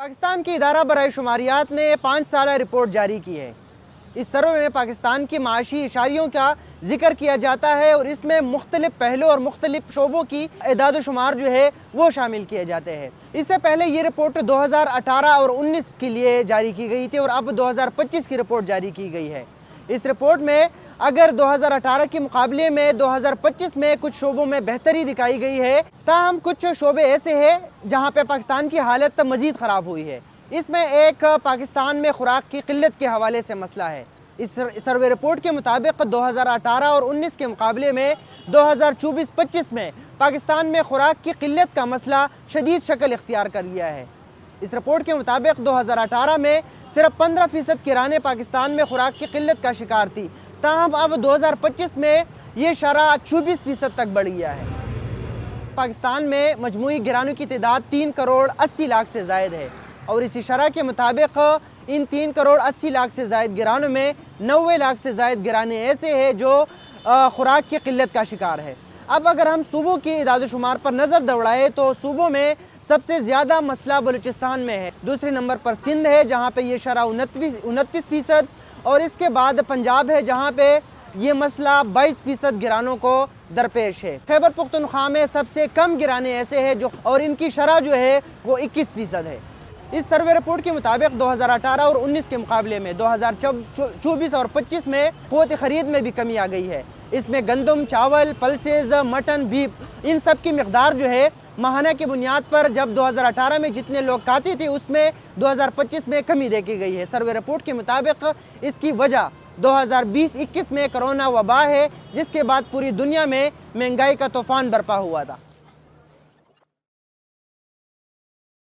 पाकिस्तान की इदारा बराए शुमारियात ने 5 साला रिपोर्ट जारी की है। इस सर्वे में पाकिस्तान की माशी इशारियों का जिक्र किया जाता है और इसमें मुख्तलिफ पहलू और मुख्तलिफ शोबों की इदाद शुमार जो है वो शामिल किए जाते हैं। इससे पहले ये रिपोर्ट 2018 और 19 के लिए जारी की गई थी और अब 2025 की रिपोर्ट जारी की गई है। इस रिपोर्ट में अगर 2018 के मुकाबले में 2025 में कुछ शोबों में बेहतरी दिखाई गई है, ताहम कुछ शोबे ऐसे हैं जहाँ पे पाकिस्तान की हालत मज़ीद ख़राब हुई है। इसमें एक पाकिस्तान में खुराक की किल्लत के हवाले से मसला है। इस सर्वे रिपोर्ट के मुताबिक 2018 और 19 के मुकाबले में 2024-25 में पाकिस्तान में खुराक की किल्लत का मसला शदीद शक्ल इख्तियार कर लिया है। इस रिपोर्ट के मुताबिक 2018 में सिर्फ 15% किराने पाकिस्तान में खुराक की किल्लत का शिकार थी, ताहम अब 2025 में ये शरह 24% तक बढ़ गया है। पाकिस्तान में मजमूई गिरानों की तादाद 3 करोड़ 80 लाख से ज़ायद है और इसी शरह के मुताबिक इन 3 करोड़ 80 लाख से ज़ायद गिरानों में 90 लाख से ज़ायद गिराने ऐसे हैं जो खुराक की किल्लत का शिकार है। अब अगर हम सूबों की इदाद शुमार पर नज़र दौड़ाएँ तो सूबों में सबसे ज़्यादा मसला बलूचिस्तान में है। दूसरे नंबर पर सिंध है जहाँ पे ये शरह 29% और इसके बाद पंजाब है जहाँ पे ये मसला 22% गिरानों को दरपेश है। खैबर पुख्तनख्वा में सबसे कम गिराने ऐसे हैं जो और इनकी शरह जो है वो 21% है। इस सर्वे रिपोर्ट के मुताबिक 2018 और 19 के मुकाबले में 2024 और 25 में क़ुव्वत ख़रीद में भी कमी आ गई है। इसमें गंदम, चावल, पल्सेस, मटन, बीफ इन सब की मिक़दार जो है माहाना की बुनियाद पर जब 2018 में जितने लोग खाते थे उसमें 2025 में कमी देखी गई है। सर्वे रिपोर्ट के मुताबिक इसकी वजह 2020-21 में कोरोना वबा है, जिसके बाद पूरी दुनिया में महंगाई का तूफ़ान बरपा हुआ था।